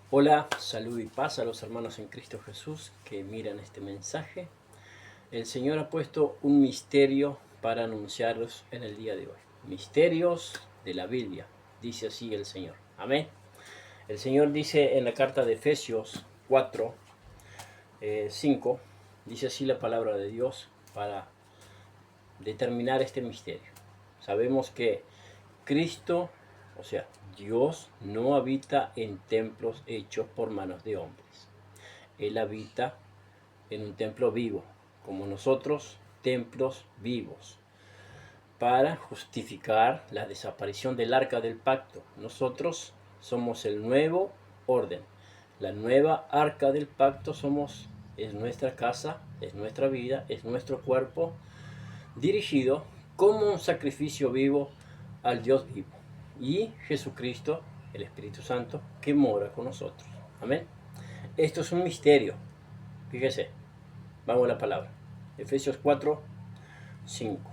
Hola, salud y paz a los hermanos en Cristo Jesús que miran este mensaje. El Señor ha puesto un misterio para anunciarlos en el día de hoy. Misterios de la Biblia, dice así el Señor. Amén. El Señor dice en la carta de Efesios 4, 5, dice así la palabra de Dios para determinar este misterio. Sabemos que Cristo, o sea, Dios no habita en templos hechos por manos de hombres. Él habita en un templo vivo, como nosotros, templos vivos, para justificar la desaparición del arca del pacto. Nosotros somos el nuevo orden. La nueva arca del pacto es nuestra casa, es nuestra vida, es nuestro cuerpo, dirigido como un sacrificio vivo al Dios vivo. Y Jesucristo, el Espíritu Santo, que mora con nosotros. Amén. Esto es un misterio. Fíjese, vamos a la palabra. Efesios 4, 5.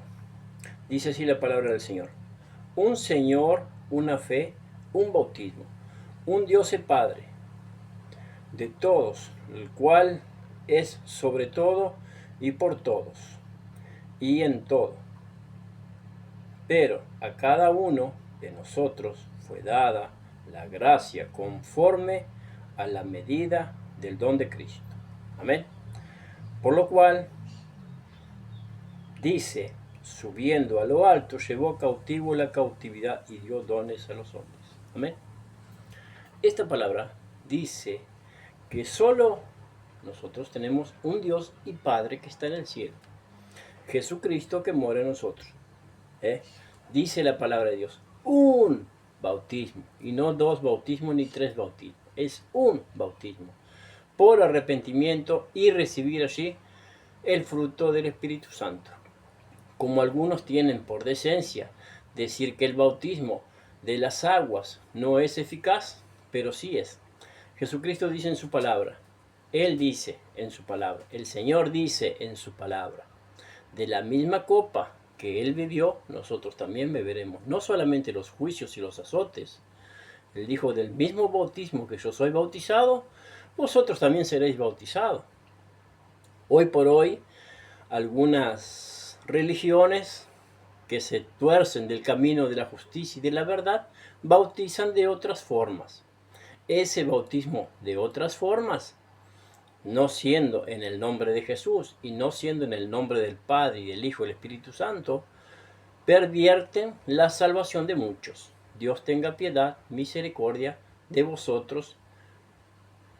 Dice así la palabra del Señor. Un Señor, una fe, un bautismo, un Dios y Padre de todos, el cual es sobre todo y por todos y en todo. Pero a cada uno de nosotros fue dada la gracia conforme a la medida del don de Cristo. Amén. Por lo cual dice, subiendo a lo alto, llevó cautivo la cautividad y dio dones a los hombres. Amén. Esta palabra dice que solo nosotros tenemos un Dios y Padre que está en el cielo. Jesucristo que mora en nosotros. Dice la palabra de Dios, un bautismo, y no dos bautismos ni tres bautismos. Es un bautismo por arrepentimiento y recibir allí el fruto del Espíritu Santo. Como algunos tienen por decencia decir que el bautismo de las aguas no es eficaz, pero sí es. Jesucristo dice en su palabra, Él dice en su palabra, el Señor dice en su palabra, de la misma copa que Él bebió, nosotros también beberemos, no solamente los juicios y los azotes. Él dijo, del mismo bautismo que yo soy bautizado, vosotros también seréis bautizados. Hoy por hoy, algunas religiones que se tuercen del camino de la justicia y de la verdad, bautizan de otras formas. Ese bautismo de otras formas, no siendo en el nombre de Jesús y no siendo en el nombre del Padre y del Hijo y del Espíritu Santo, pervierten la salvación de muchos. Dios tenga piedad, misericordia de vosotros,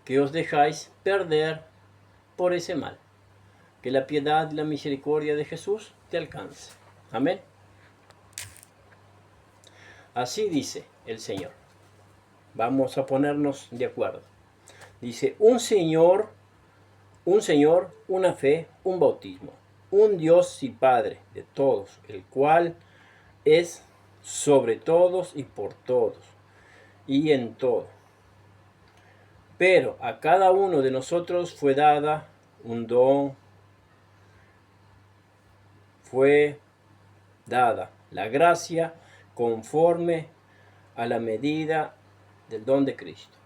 que os dejáis perder por ese mal. Que la piedad y la misericordia de Jesús te alcance. Amén. Así dice el Señor. Vamos a ponernos de acuerdo. Dice, un Señor, una fe, un bautismo, un Dios y Padre de todos, el cual es sobre todos y por todos y en todo. Pero a cada uno de nosotros fue dada un don, fue dada la gracia conforme a la medida del don de Cristo.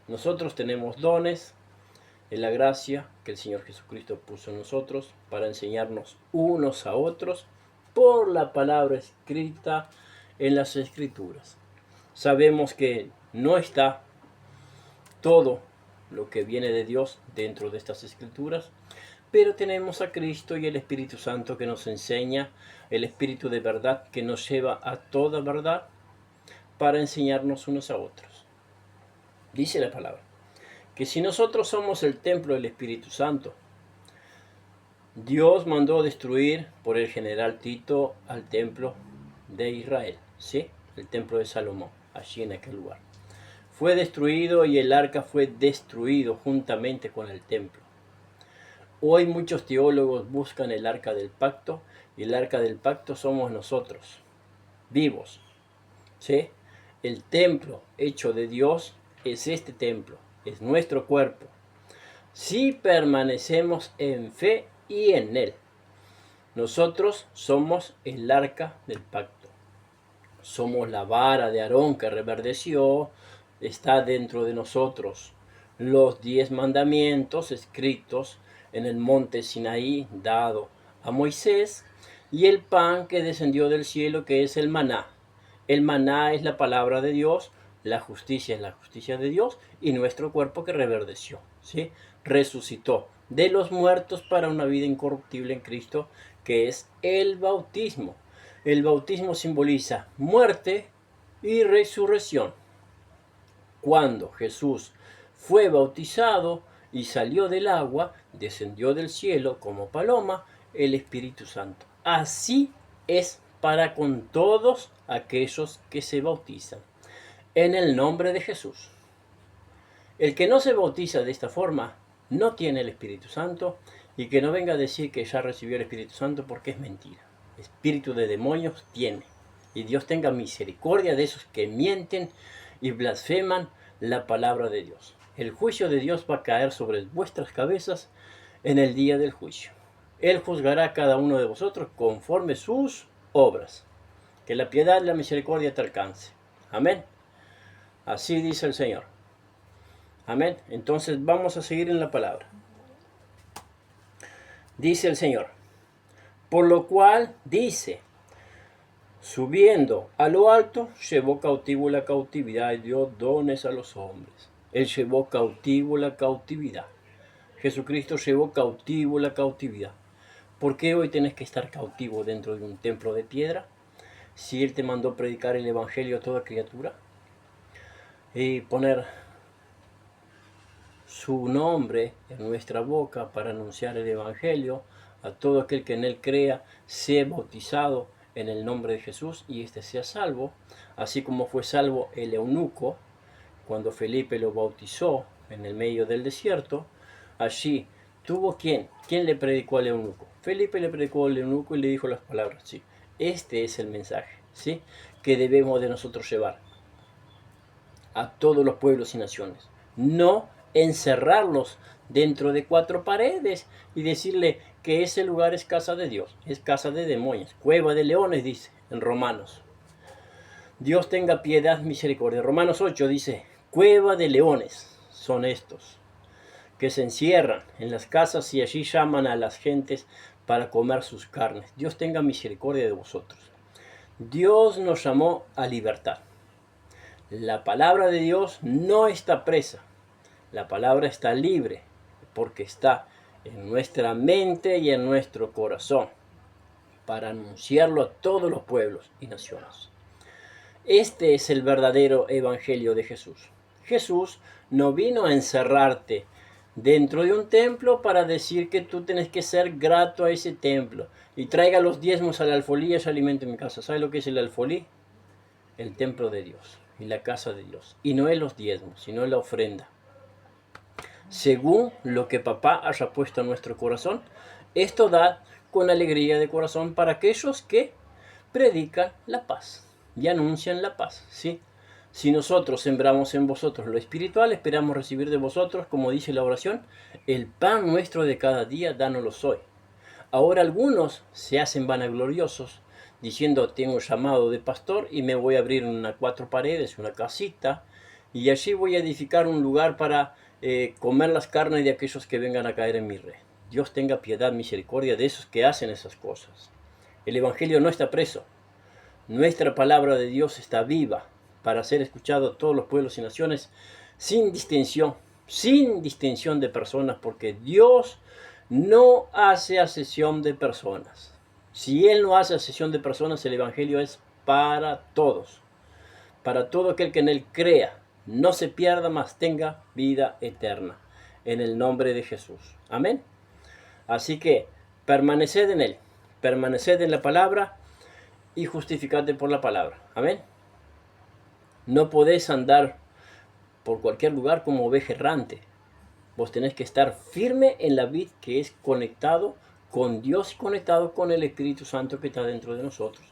Nosotros tenemos dones en la gracia que el Señor Jesucristo puso en nosotros para enseñarnos unos a otros por la palabra escrita en las Escrituras. Sabemos que no está todo lo que viene de Dios dentro de estas Escrituras, pero tenemos a Cristo y el Espíritu Santo que nos enseña, el Espíritu de verdad que nos lleva a toda verdad para enseñarnos unos a otros. Dice la palabra que si nosotros somos el templo del Espíritu Santo, Dios mandó destruir por el general Tito al templo de Israel, ¿sí? El templo de Salomón, allí en aquel lugar. Fue destruido y el arca fue destruido juntamente con el templo. Hoy muchos teólogos buscan el arca del pacto y el arca del pacto somos nosotros, vivos, ¿sí? El templo hecho de Dios es este templo, es nuestro cuerpo. Si permanecemos en fe y en Él, nosotros somos el arca del pacto. Somos la vara de Aarón que reverdeció, está dentro de nosotros. Los 10 mandamientos escritos en el monte Sinaí, dado a Moisés, y el pan que descendió del cielo, que es el maná. El maná es la palabra de Dios, la justicia es la justicia de Dios, y nuestro cuerpo que reverdeció, ¿sí? Resucitó de los muertos para una vida incorruptible en Cristo, que es el bautismo. El bautismo simboliza muerte y resurrección. Cuando Jesús fue bautizado y salió del agua, descendió del cielo como paloma el Espíritu Santo. Así es para con todos aquellos que se bautizan en el nombre de Jesús. El que no se bautiza de esta forma no tiene el Espíritu Santo, y que no venga a decir que ya recibió el Espíritu Santo, porque es mentira. Espíritu de demonios tiene. Y Dios tenga misericordia de esos que mienten y blasfeman la palabra de Dios. El juicio de Dios va a caer sobre vuestras cabezas en el día del juicio. Él juzgará a cada uno de vosotros conforme sus obras. Que la piedad y la misericordia te alcance. Amén. Así dice el Señor. Amén. Entonces vamos a seguir en la palabra. Dice el Señor: por lo cual dice, subiendo a lo alto, llevó cautivo la cautividad y dio dones a los hombres. Él llevó cautivo la cautividad. Jesucristo llevó cautivo la cautividad. ¿Por qué hoy tenés que estar cautivo dentro de un templo de piedra? Si Él te mandó predicar el Evangelio a toda criatura y poner su nombre en nuestra boca para anunciar el Evangelio a todo aquel que en Él crea, sea bautizado en el nombre de Jesús y éste sea salvo, así como fue salvo el eunuco cuando Felipe lo bautizó en el medio del desierto. Allí tuvo ¿quién le predicó al eunuco? Felipe le predicó al eunuco y le dijo las palabras, sí. Este es el mensaje, ¿sí?, que debemos de nosotros llevar a todos los pueblos y naciones. No encerrarlos dentro de 4 paredes y decirle que ese lugar es casa de Dios, es casa de demonios, cueva de leones, dice en Romanos. Dios tenga piedad, misericordia. Romanos 8 dice, cueva de leones son estos, que se encierran en las casas y allí llaman a las gentes para comer sus carnes. Dios tenga misericordia de vosotros. Dios nos llamó a libertad. La palabra de Dios no está presa. La palabra está libre porque está en nuestra mente y en nuestro corazón para anunciarlo a todos los pueblos y naciones. Este es el verdadero evangelio de Jesús. Jesús no vino a encerrarte dentro de un templo para decir que tú tienes que ser grato a ese templo y traiga los diezmos a la alfolí y se alimente en mi casa. ¿Sabe lo que es el alfolí? El templo de Dios y la casa de Dios. Y no es los diezmos, sino la ofrenda. Según lo que papá haya puesto en nuestro corazón, esto da con alegría de corazón para aquellos que predican la paz y anuncian la paz, ¿sí? Si nosotros sembramos en vosotros lo espiritual, esperamos recibir de vosotros, como dice la oración, el pan nuestro de cada día, dánoslo hoy. Ahora algunos se hacen vanagloriosos, diciendo, tengo llamado de pastor y me voy a abrir una 4 paredes, una casita, y allí voy a edificar un lugar para comer las carnes de aquellos que vengan a caer en mi red. Dios tenga piedad, misericordia de esos que hacen esas cosas. El Evangelio no está preso. Nuestra palabra de Dios está viva para ser escuchado a todos los pueblos y naciones sin distinción de personas, porque Dios no hace acepción de personas. Si Él no hace acepción de personas, el Evangelio es para todos, para todo aquel que en Él crea, no se pierda, mas tenga vida eterna, en el nombre de Jesús. Amén. Así que permaneced en Él, permaneced en la palabra y justificate por la palabra. Amén. No podés andar por cualquier lugar como oveja errante. Vos tenés que estar firme en la vid que es conectado con Dios y conectado con el Espíritu Santo que está dentro de nosotros.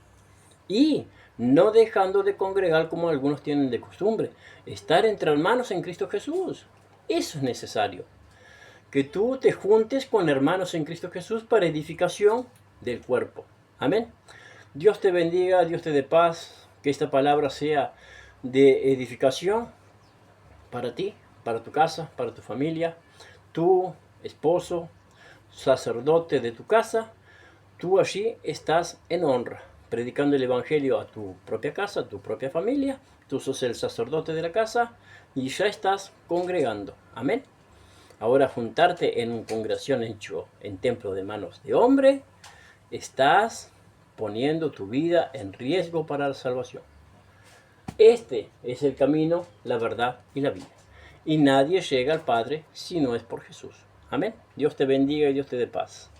Y no dejando de congregar como algunos tienen de costumbre. Estar entre hermanos en Cristo Jesús. Eso es necesario. Que tú te juntes con hermanos en Cristo Jesús para edificación del cuerpo. Amén. Dios te bendiga, Dios te dé paz. Que esta palabra sea de edificación para ti, para tu casa, para tu familia, tu esposo, sacerdote de tu casa, tú allí estás en honra, predicando el Evangelio a tu propia casa, a tu propia familia, tú sos el sacerdote de la casa y ya estás congregando. Amén. Ahora juntarte en una congregación hecho en templo de manos de hombre, estás poniendo tu vida en riesgo para la salvación. Este es el camino, la verdad y la vida. Y nadie llega al Padre si no es por Jesús. Amén. Dios te bendiga y Dios te dé paz.